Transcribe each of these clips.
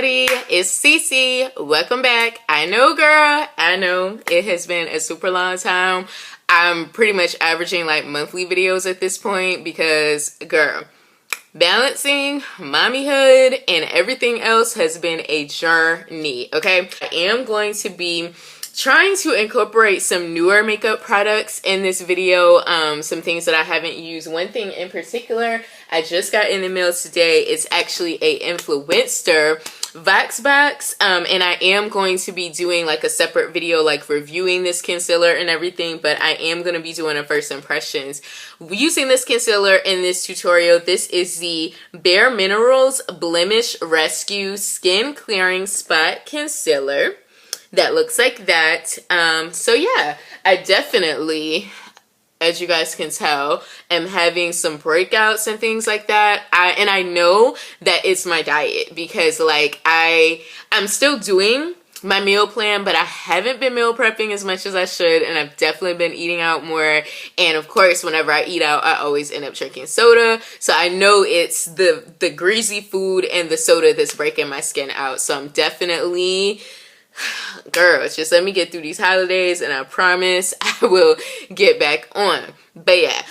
everybody, it's Cece. Welcome back. I know, girl, I know it has been a super long time. I'm pretty much averaging like monthly videos at this point because, girl, balancing mommyhood and everything else has been a journey, okay? I am going to be trying to incorporate some newer makeup products in this video, some things that I haven't used. One thing in particular I just got in the mail today. It's actually a influencer Vox box, and I am going to be doing like a separate video like reviewing this concealer and everything, but I am going to be doing a first impressions using this concealer in this tutorial. This is the Bare Minerals Blemish Rescue Skin Clearing Spot Concealer that looks like that. So yeah, I definitely, as you guys can tell, am having some breakouts and things like that. I know that it's my diet because like I'm still doing my meal plan, but I haven't been meal prepping as much as I should, and I've definitely been eating out more. And of course, whenever I eat out, I always end up drinking soda. So I know it's the greasy food and the soda that's breaking my skin out. So I'm definitely, girl, just let me get through these holidays and I promise I will get back on. But yeah,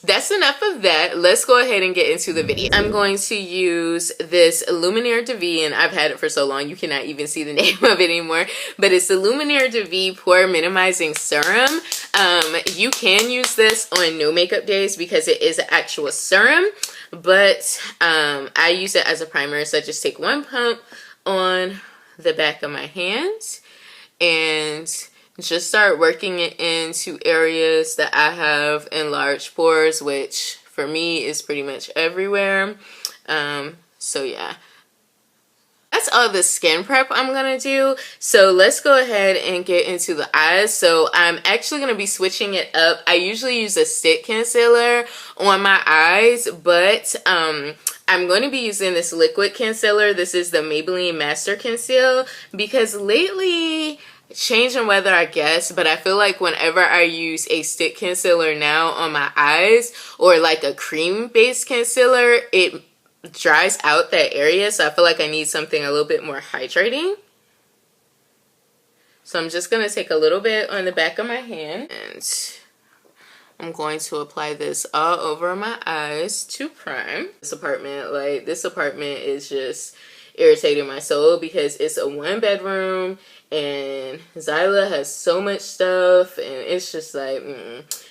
that's enough of that. Let's go ahead and get into the video. I'm going to use this Lumiere de V, and I've had it for so long you cannot even see the name of it anymore, but it's the Lumiere de V Pore Minimizing Serum. You can use this on no makeup days because it is an actual serum, but I use it as a primer. So I just take one pump on the back of my hands and just start working it into areas that I have enlarged pores, which for me is pretty much everywhere. So yeah, that's all the skin prep I'm gonna do. So let's go ahead and get into the eyes. So I'm actually gonna be switching it up. I usually use a stick concealer on my eyes, but I'm going to be using this liquid concealer. This is the Maybelline Master Conceal because lately, change in weather I guess, but I feel like whenever I use a stick concealer now on my eyes or like a cream based concealer, it dries out that area. So I feel like I need something a little bit more hydrating. So I'm just going to take a little bit on the back of my hand and I'm going to apply this all over my eyes to prime. This apartment is just irritating my soul because it's a one bedroom and Zyla has so much stuff and it's just like,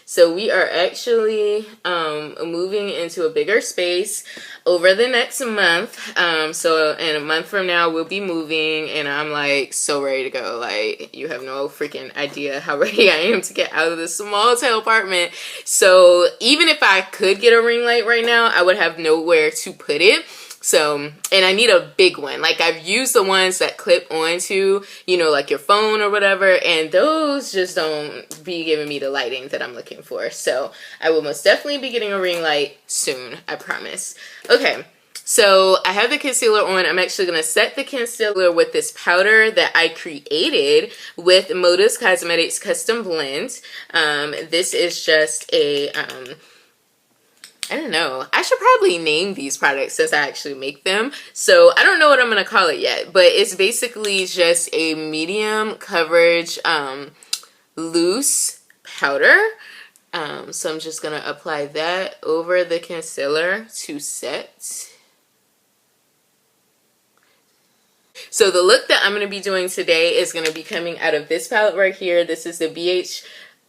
So we are actually moving into a bigger space over the next month. So in a month from now we'll be moving and I'm like so ready to go. Like you have no freaking idea how ready I am to get out of this small tail apartment. So even if I could get a ring light right now, I would have nowhere to put it. So, and I need a big one. Like I've used the ones that clip onto, you know, like your phone or whatever, and those just don't be giving me the lighting that I'm looking for. So I will most definitely be getting a ring light soon, I promise. Okay, so I have the concealer on. I'm actually going to set the concealer with this powder that I created with Modus Cosmetics Custom Blend. This is just a I don't know. I should probably name these products since I actually make them. So I don't know what I'm going to call it yet, but it's basically just a medium coverage loose powder. So I'm just going to apply that over the concealer to set. So the look that I'm going to be doing today is going to be coming out of this palette right here. This is the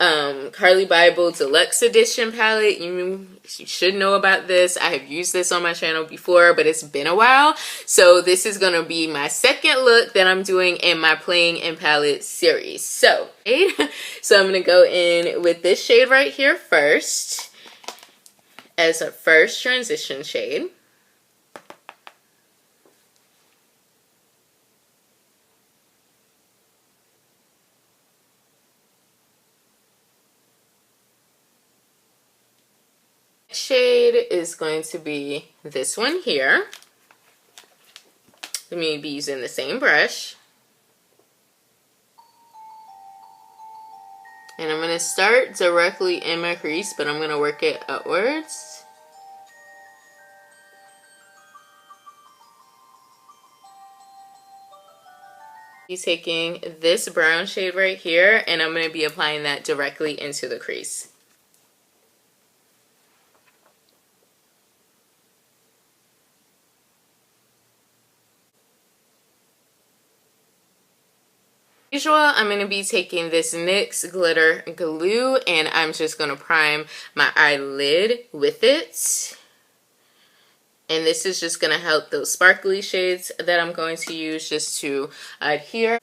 Carli Bybel Deluxe Edition palette. You should know about this. I have used this on my channel before, but it's been a while. So this is going to be my second look that I'm doing in my Playing in Palette series. So I'm going to go in with this shade right here first as a first transition shade. Shade is going to be this one here. Let me be using the same brush. And I'm going to start directly in my crease, but I'm going to work it upwards. Be taking this brown shade right here, and I'm going to be applying that directly into the crease. Usual, I'm going to be taking this NYX glitter glue, and I'm just going to prime my eyelid with it. And this is just going to help those sparkly shades that I'm going to use just to adhere.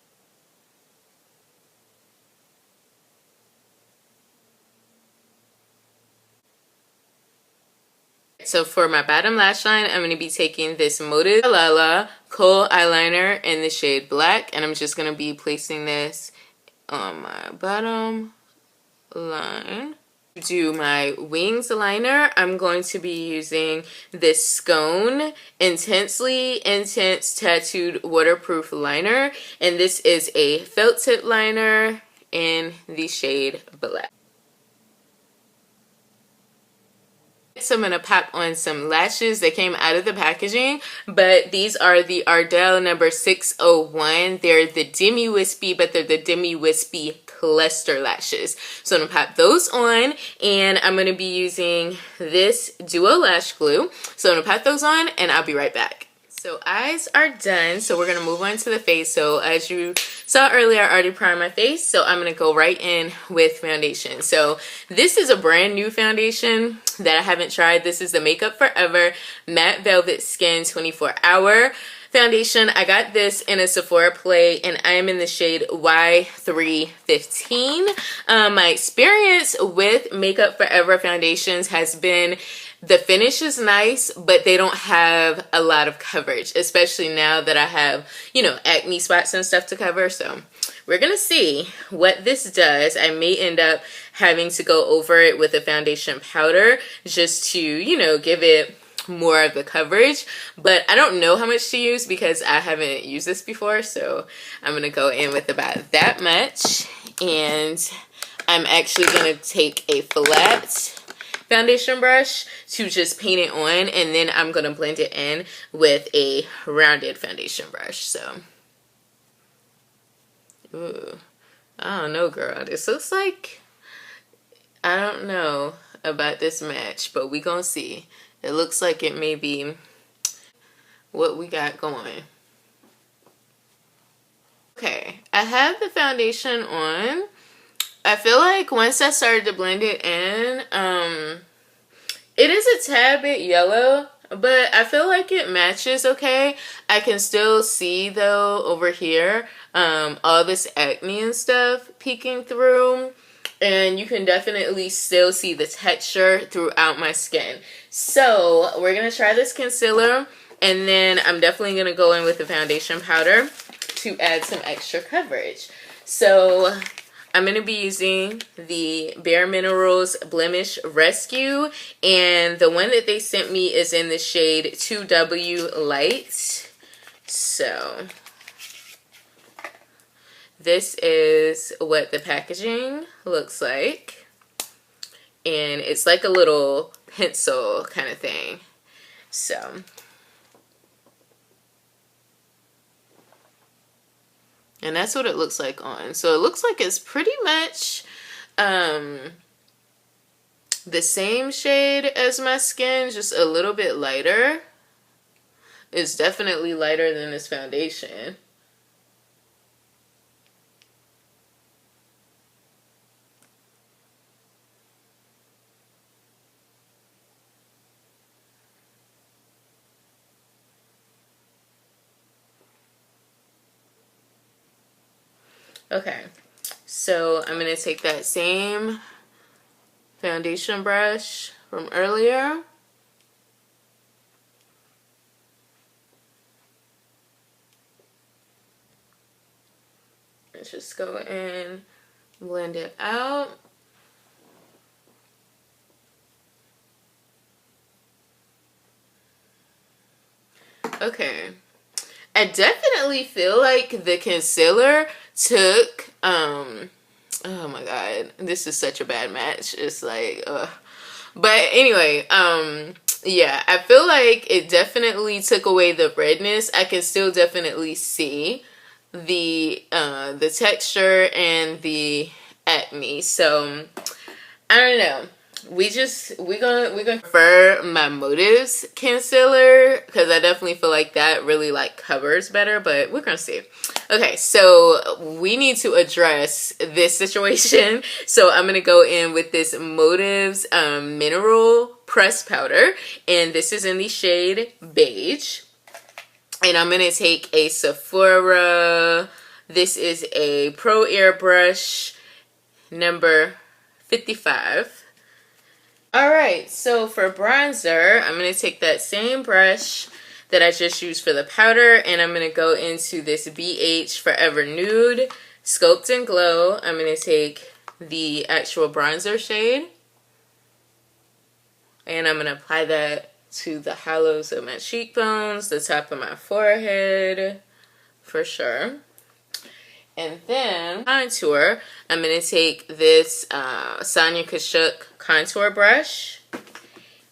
So for my bottom lash line, I'm going to be taking this Motive Lala Kohl eyeliner in the shade Black. And I'm just going to be placing this on my bottom line. To do my wings liner, I'm going to be using this Skone Intensely Intense Tattooed Waterproof Liner. And this is a felt tip liner in the shade Black. So I'm going to pop on some lashes that came out of the packaging, but these are the Ardell number 601. They're the Demi Wispy, but they're the Demi Wispy cluster lashes. So I'm going to pop those on, and I'm going to be using this Duo Lash Glue. So I'm going to pop those on, and I'll be right back. So eyes are done, so we're going to move on to the face. So as you saw earlier, I already primed my face, so I'm going to go right in with foundation. So this is a brand new foundation that I haven't tried. This is the Makeup Forever Matte Velvet Skin 24-Hour Foundation. I got this in a Sephora play, and I am in the shade Y315. My experience with Makeup Forever foundations has been the finish is nice, but they don't have a lot of coverage, especially now that I have, you know, acne spots and stuff to cover. So we're going to see what this does. I may end up having to go over it with a foundation powder just to, you know, give it more of the coverage. But I don't know how much to use because I haven't used this before. So I'm going to go in with about that much. And I'm actually going to take a flat foundation brush to just paint it on, and then I'm going to blend it in with a rounded foundation brush. So, ooh, I don't know, girl. This looks like, I don't know about this match, but we gonna see. It looks like it may be what we got going. Okay, I have the foundation on. I feel like once I started to blend it in, it is a tad bit yellow, but I feel like it matches okay. I can still see though over here, all this acne and stuff peeking through, and you can definitely still see the texture throughout my skin. So we're gonna try this concealer, and then I'm definitely gonna go in with the foundation powder to add some extra coverage. So I'm going to be using the Bare Minerals Blemish Rescue, and the one that they sent me is in the shade 2W Light. So this is what the packaging looks like, and it's like a little pencil kind of thing. So and that's what it looks like on. So it looks like it's pretty much the same shade as my skin, just a little bit lighter. It's definitely lighter than this foundation. Okay, so I'm going to take that same foundation brush from earlier. Let's just go in, blend it out. Okay. I definitely feel like the concealer took, oh my god, this is such a bad match. It's like, but anyway, yeah, I feel like it definitely took away the redness. I can still definitely see the texture and the acne. So I don't know. We're gonna prefer my Motives concealer because I definitely feel like that really like covers better, but we're gonna see. Okay, so we need to address this situation. So I'm gonna go in with this Motives mineral press powder, and this is in the shade beige. And I'm gonna take a Sephora. This is a Pro Airbrush number 55. Alright, so for bronzer, I'm going to take that same brush that I just used for the powder, and I'm going to go into this BH Forever Nude Sculpt and Glow. I'm going to take the actual bronzer shade, and I'm going to apply that to the hollows of my cheekbones, the top of my forehead, for sure. And then contour, I'm going to take this Sonia Kashuk contour brush,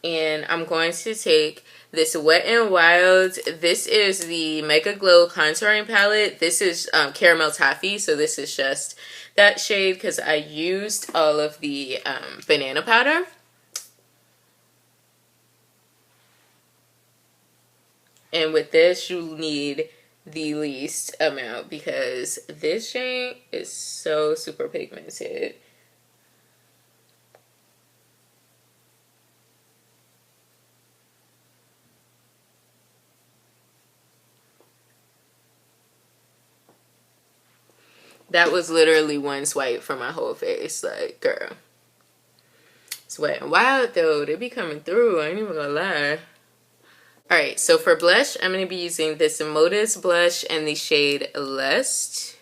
and I'm going to take this Wet n Wild. This is the Mega Glow contouring palette. This is Caramel Toffee, so this is just that shade because I used all of the banana powder. And with this, you need the least amount because this shade is so super pigmented. That was literally one swipe for my whole face. Like, girl. It's Wet n Wild though. They be coming through. I ain't even gonna lie. Alright, so for blush, I'm going to be using this Motives blush in the shade Lust.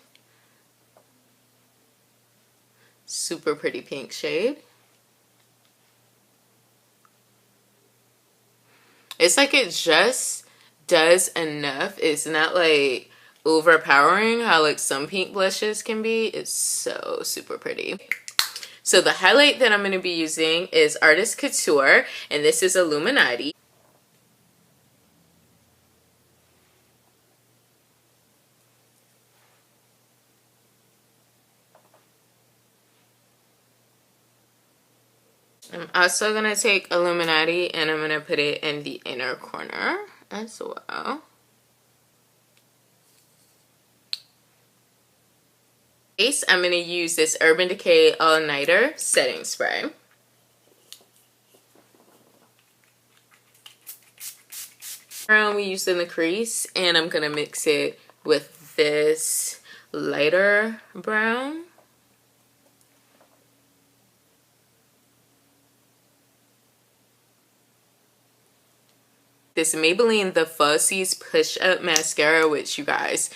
Super pretty pink shade. It's like it just does enough. It's not like overpowering how like some pink blushes can be. It's so super pretty. So the highlight that I'm going to be using is Artist Couture, and this is Illuminati. I'm also going to take Illuminati and I'm going to put it in the inner corner as well. Base, I'm going to use this Urban Decay All Nighter setting spray. We use in the crease, and I'm going to mix it with this lighter brown. This Maybelline The Falsies Push Up Mascara, which you guys,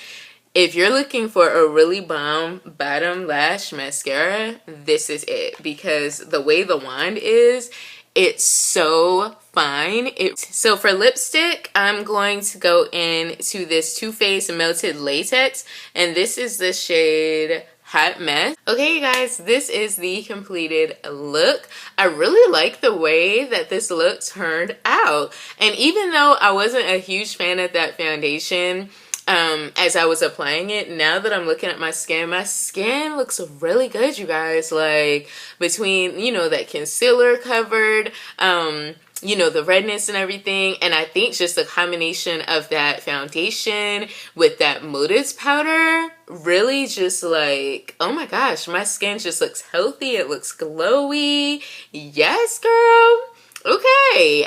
if you're looking for a really bomb bottom lash mascara, this is it. Because the way the wand is, it's so fine. So for lipstick, I'm going to go into this Too Faced Melted Latex, and this is the shade Hot Mess. Okay, you guys, this is the completed look. I really like the way that this look turned out. And even though I wasn't a huge fan of that foundation as I was applying it, now that I'm looking at my skin looks really good, you guys. Like, between, you know, that concealer covered, you know, the redness and everything, and I think just the combination of that foundation with that Motives powder really just like, oh my gosh, my skin just looks healthy. It looks glowy. Yes, girl. Okay,